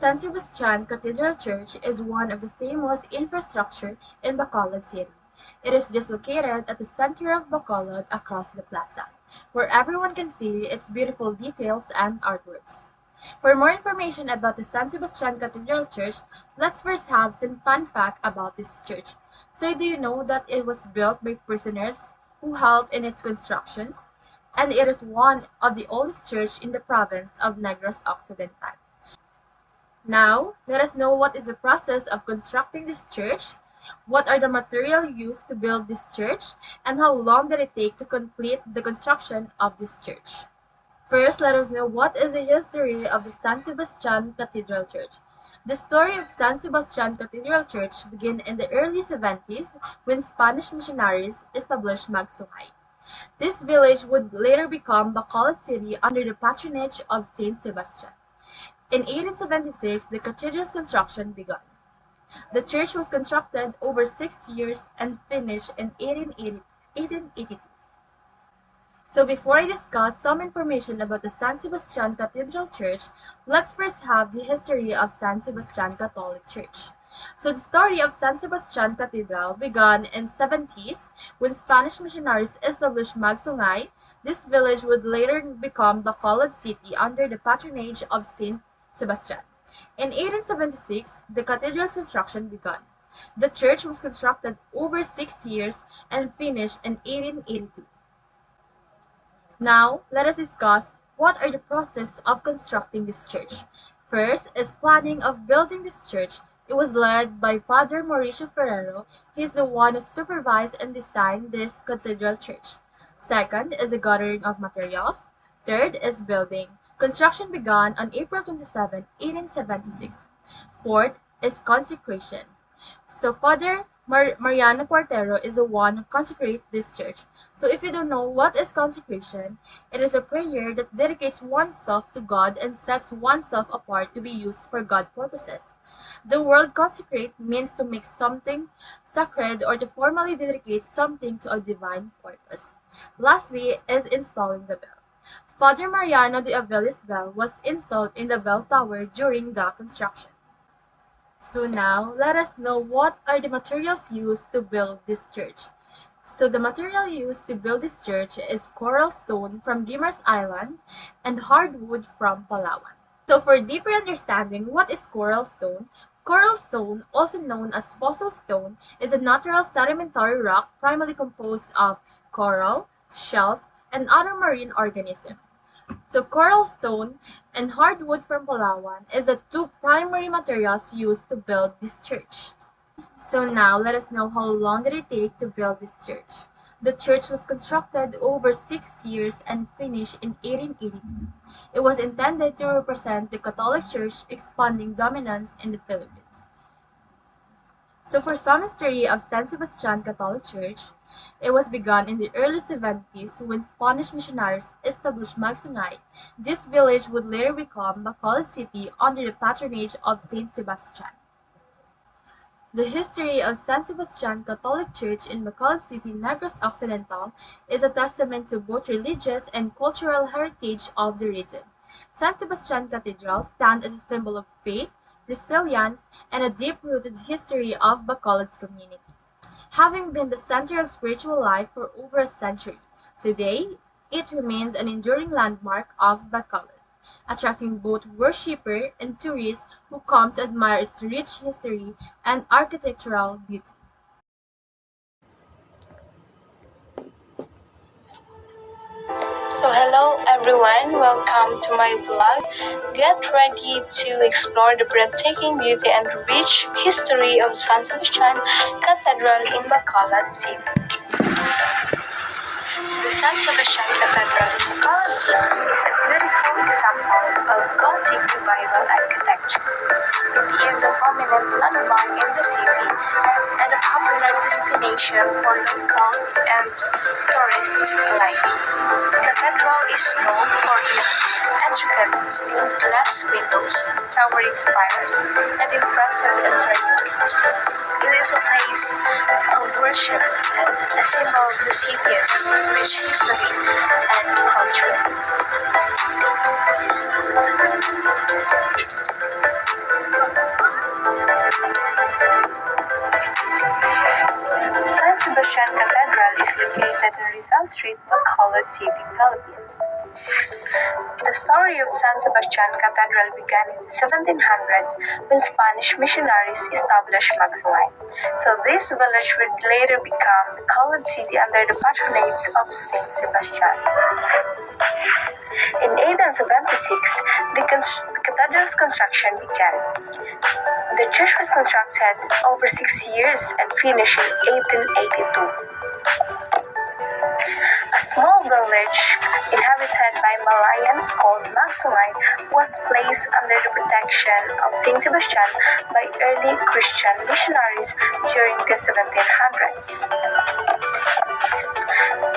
San Sebastian Cathedral Church is one of the famous infrastructure in Bacolod City. It is just located at the center of Bacolod across the plaza, where everyone can see its beautiful details and artworks. For more information about the San Sebastian Cathedral Church, let's first have some fun fact about this church. So do you know that it was built by prisoners who helped in its constructions? And it is one of the oldest church in the province of Negros Occidental. Now, let us know what is the process of constructing this church, what are the materials used to build this church, and how long did it take to complete the construction of this church. First, let us know what is the history of the San Sebastian Cathedral Church. The story of San Sebastian Cathedral Church began in the early 70s when Spanish missionaries established Magsungay. This village would later become Bacolod City under the patronage of Saint Sebastian. In 1876, the cathedral's construction began. The church was constructed over 6 years and finished in 1882. So before I discuss some information about the San Sebastian Cathedral Church, let's first have the history of San Sebastian Catholic Church. So the story of San Sebastian Cathedral began in 70s when Spanish missionaries established Magsungay. This village would later become Bacolod City under the patronage of Saint Sebastian. In 1876, the cathedral's construction began. The church was constructed over 6 years and finished in 1882. Now, let us discuss what are the process of constructing this church. First is planning of building this church. It was led by Father Mauricio Ferrero. He is the one who supervised and designed this cathedral church. Second is the gathering of materials. Third is building. Construction began on April 27, 1876. Fourth is consecration. So Father Mariano Cuartero is the one who consecrates this church. So if you don't know what is consecration, it is a prayer that dedicates oneself to God and sets oneself apart to be used for God purposes. The word consecrate means to make something sacred or to formally dedicate something to a divine purpose. Lastly is installing the bell. Father Mariano de Avila's bell was installed in the bell tower during the construction. So now, let us know what are the materials used to build this church. So the material used to build this church is coral stone from Guimaras Island and hardwood from Palawan. So for deeper understanding what is coral stone, also known as fossil stone, is a natural sedimentary rock primarily composed of coral, shells, and other marine organisms. So coral stone and hardwood from Palawan is the two primary materials used to build this church. So now let us know how long did it take to build this church. The church was constructed over 6 years and finished in 1882. It was intended to represent the Catholic Church expanding dominance in the Philippines. So for some history of San Sebastian Catholic Church, it was begun in the early 70s when Spanish missionaries established Magsungay. This village would later become Bacolod City under the patronage of Saint Sebastian. The history of San Sebastian Catholic Church in Bacolod City, Negros Occidental is a testament to both religious and cultural heritage of the region. San Sebastian Cathedral stands as a symbol of faith, resilience, and a deep-rooted history of Bacolod's community. Having been the center of spiritual life for over a century, today it remains an enduring landmark of Bacolod, attracting both worshippers and tourists who come to admire its rich history and architectural beauty. So hello everyone, welcome to my vlog. Get ready to explore the breathtaking beauty and rich history of San Sebastian Cathedral in Bacolod City. The San Sebastian Cathedral in Bacolod City is a beautiful example of Gothic revival architecture. It is a prominent landmark in the city and a popular destination for locals and tourists alike. The cathedral is known for its intricate stained glass windows, towering spires, and impressive interior. It is a place of worship and a symbol of the city's rich history and culture. City, Philippines. The story of San Sebastian Cathedral began in the 1700s when Spanish missionaries established Magsaysay. So this village would later become the Colored City under the patronage of Saint Sebastian. In 1876, the cathedral's construction began. The church was constructed over 6 years and finished in 1882. A small village inhabited by Malayans called Magsaysay was placed under the protection of Saint Sebastian by early Christian missionaries during the 1700s.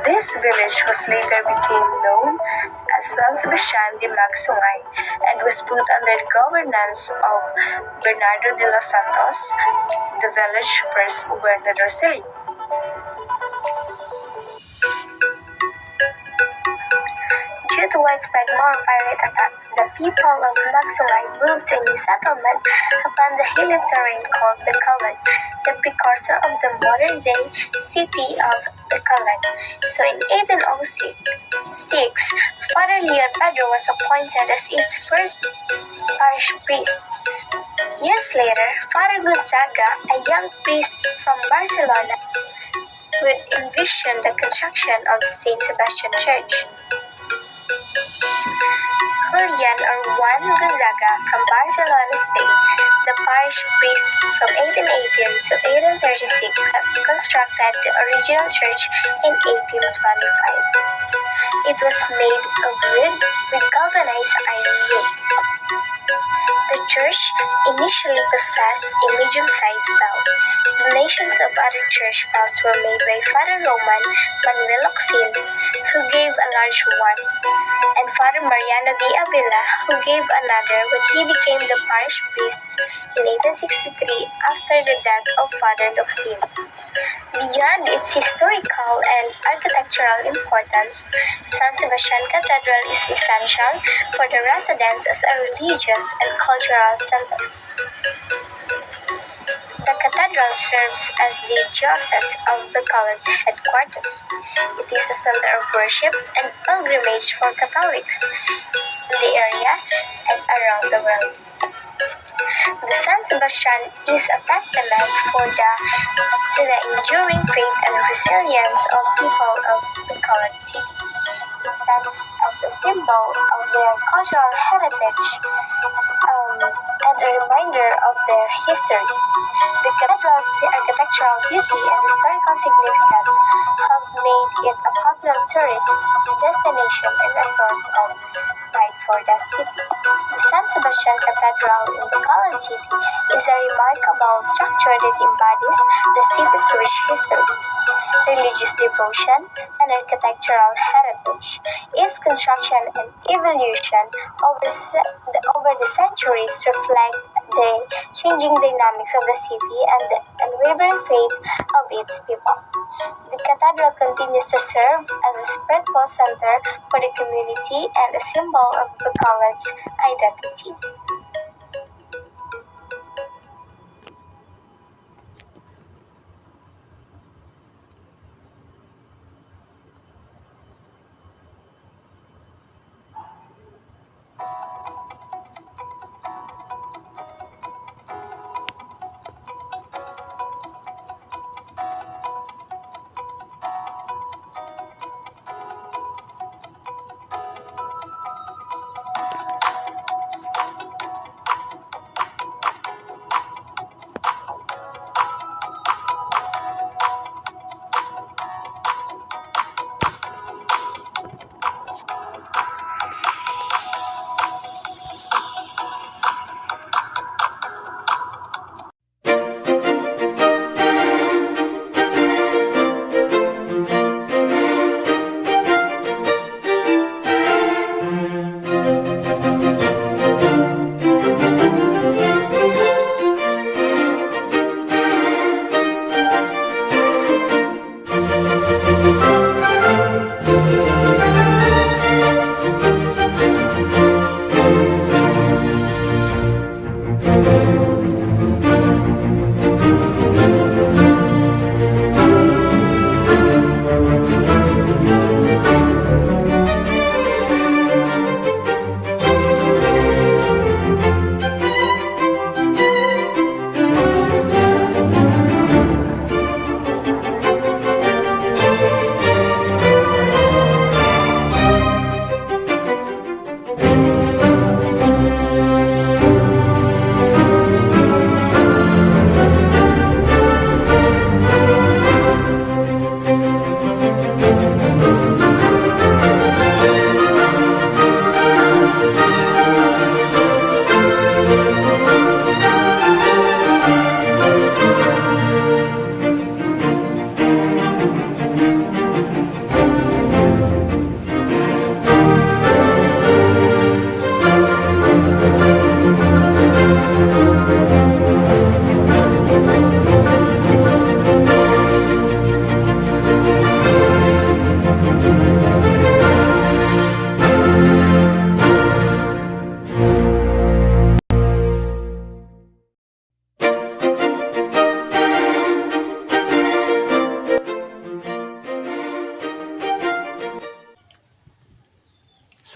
This village was later became known as San Sebastian de Magsaysay and was put under the governance of Bernardo de los Santos, the village's first gobernador. Due to widespread Moro pirate attacks, the people of Magsaysay moved to a new settlement upon the hilly terrain called Bacolod, the precursor of the modern-day city of Bacolod. So in 1806, Father Leon Pedro was appointed as its first parish priest. Years later, Father Gonzaga, a young priest from Barcelona, would envision the construction of Saint Sebastian Church. Julian or Juan Gonzaga from Barcelona, Spain, the parish priest from 1818 to 1836, constructed the original church in 1825. It was made of wood with galvanized iron roof. The church initially possessed a medium-sized bell. Donations of other church bells were made by Father Roman Manuel Locsin, who gave a large one, and Father Mariano de Avila, who gave another when he became the parish priest in 1863 after the death of Father Locsin. Beyond its historical and architectural importance, San Sebastian Cathedral is essential for the residents as a religious and cultural center. The cathedral serves as the diocese of Bacolod's headquarters. It is a center of worship and pilgrimage for Catholics in the area and around the world. The San Sebastian is a testament to the enduring faith and resilience of people of Bacolod City. It stands as a symbol of their cultural heritage and a reminder of their history. The cathedral's architectural beauty and historical significance have made it a popular tourist destination and a source of pride for the city. The San Sebastian Cathedral in Bacolod City is a remarkable structure that embodies the city's rich history, religious devotion, and architectural heritage. Its construction and evolution over the centuries reflect the changing dynamics of the city and the unwavering faith of its people. The cathedral continues to serve as a spiritual center for the community and a symbol of Bacolod's identity.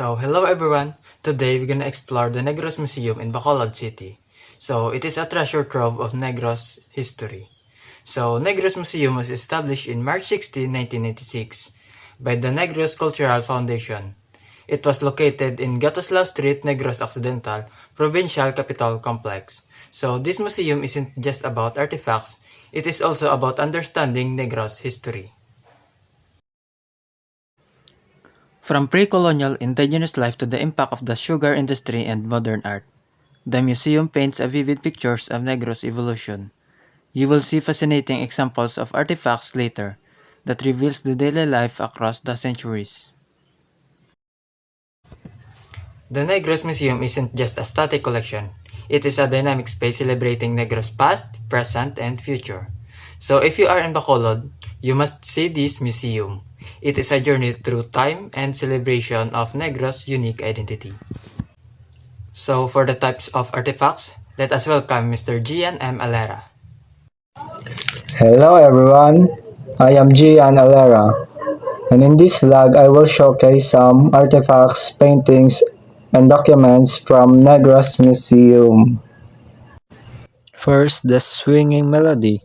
So, hello everyone! Today we're gonna explore the Negros Museum in Bacolod City. So, it is a treasure trove of Negros history. So, Negros Museum was established in March 16, 1996 by the Negros Cultural Foundation. It was located in Gatoslao Street, Negros Occidental, Provincial Capital Complex. So, this museum isn't just about artifacts, it is also about understanding Negros history. From pre-colonial indigenous life to the impact of the sugar industry and modern art, the museum paints a vivid picture of Negros evolution. You will see fascinating examples of artifacts later that reveals the daily life across the centuries. The Negros Museum isn't just a static collection. It is a dynamic space celebrating Negros past, present, and future. So if you are in Bacolod, you must see this museum. It is a journey through time and celebration of Negros' unique identity. So for the types of artifacts, let us welcome Mr. Gian M. Alera. Hello everyone, I am Gian Alera, and in this vlog I will showcase some artifacts, paintings, and documents from Negros Museum. First, the swinging melody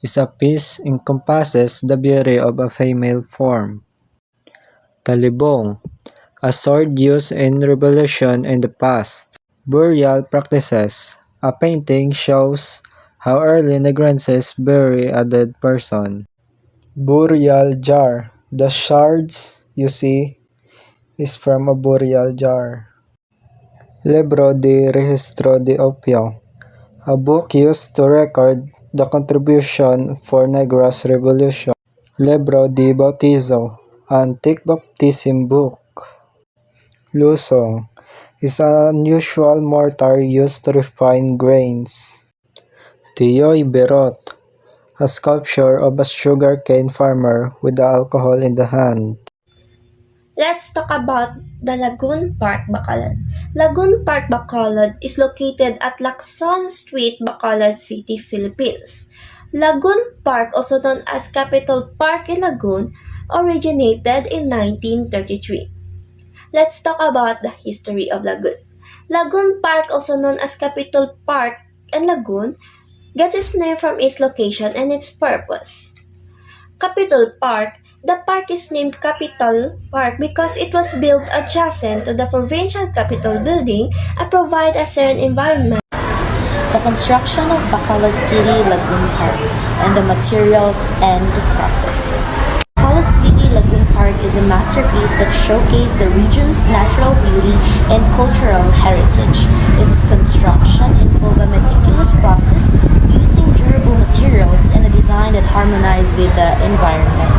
is a piece encompasses the beauty of a female form. Talibong, a sword used in revolution in the past. Burial practices, a painting shows how early Negrenses bury a dead person. Burial jar. The shards you see is from a burial jar. Libro de Registro de Opio, a book used to record the contribution for Negros Revolution. Libro de Bautizo, antique baptism book. Lusong is an unusual mortar used to refine grains. Tiyoy Berot, a sculpture of a sugarcane farmer with the alcohol in the hand. Let's talk about the Lagoon Park, Bacolod. Lagoon Park, Bacolod is located at Lacson Street, Bacolod City, Philippines. Lagoon Park, also known as Capitol Park in Lagoon, originated in 1933. Let's talk about the history of Lagoon. Lagoon Park, also known as Capitol Park and Lagoon, gets its name from its location and its purpose. Capitol Park. The park is named Capitol Park because it was built adjacent to the provincial capitol building and provide a serene environment. The construction of Bacolod City Lagoon Park and the materials and process. Bacolod City Lagoon Park is a masterpiece that showcased the region's natural beauty and cultural heritage. Its construction involved a meticulous process using durable materials and a design that harmonized with the environment.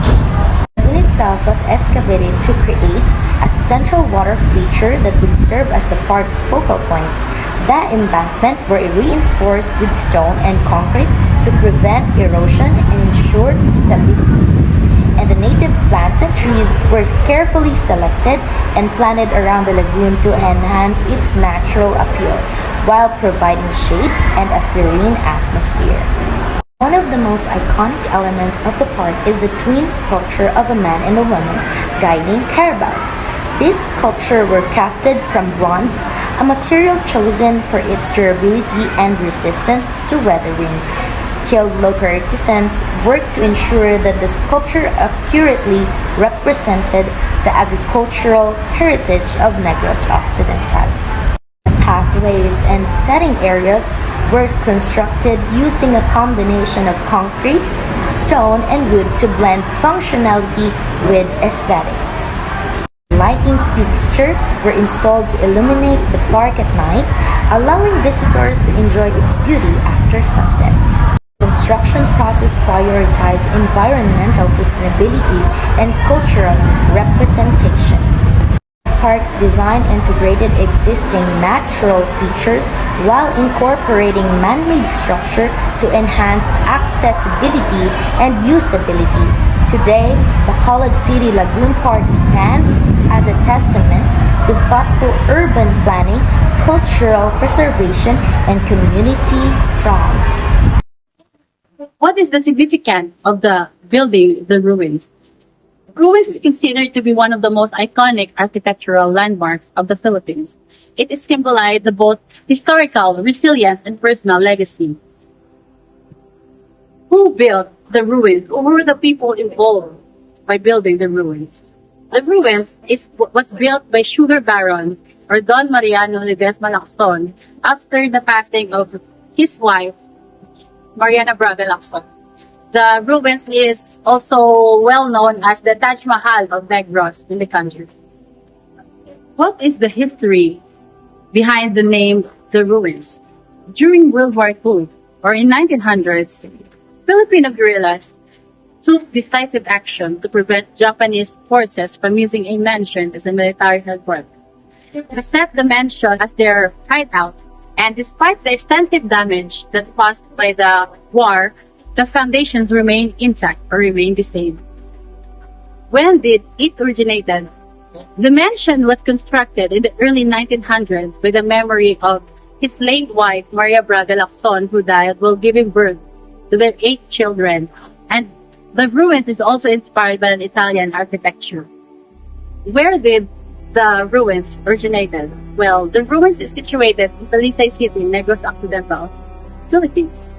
The lagoon itself was excavated to create a central water feature that would serve as the park's focal point. The embankment were reinforced with stone and concrete to prevent erosion and ensure stability. And the native plants and trees were carefully selected and planted around the lagoon to enhance its natural appeal, while providing shade and a serene atmosphere. One of the most iconic elements of the park is the twin sculpture of a man and a woman guiding carabaos. These sculptures were crafted from bronze, a material chosen for its durability and resistance to weathering. Skilled local artisans worked to ensure that the sculpture accurately represented the agricultural heritage of Negros Occidental. Pathways and setting areas were constructed using a combination of concrete, stone, and wood to blend functionality with aesthetics. Lighting fixtures were installed to illuminate the park at night, allowing visitors to enjoy its beauty after sunset. The construction process prioritized environmental sustainability and cultural representation. Park's design integrated existing natural features while incorporating man-made structure to enhance accessibility and usability. Today, Bacolod City Lagoon Park stands as a testament to thoughtful urban planning, cultural preservation, and community pride. What is the significance of the building, the ruins? Ruins is considered to be one of the most iconic architectural landmarks of the Philippines. It is symbolized the both historical resilience and personal legacy. Who built the ruins? Who were the people involved by building the ruins? The ruins was built by sugar baron or Don Mariano Ledesma Lacson after the passing of his wife, Mariana Braga Lacson. The ruins is also well known as the Taj Mahal of Negros in the country. What is the history behind the name the ruins? During World War II or in 1900s, Filipino guerrillas took decisive action to prevent Japanese forces from using a mansion as a military headquarters. They set the mansion as their hideout, and despite the extensive damage that caused by the war, the foundations remain intact or remain the same. When did it originated? The mansion was constructed in the early 1900s by the memory of his late wife, Maria Braga Lacson, who died while giving birth to their 8 children. And the ruins is also inspired by an Italian architecture. Where did the ruins originated? Well, the ruins is situated in Talisay City, Negros Occidental, Philippines.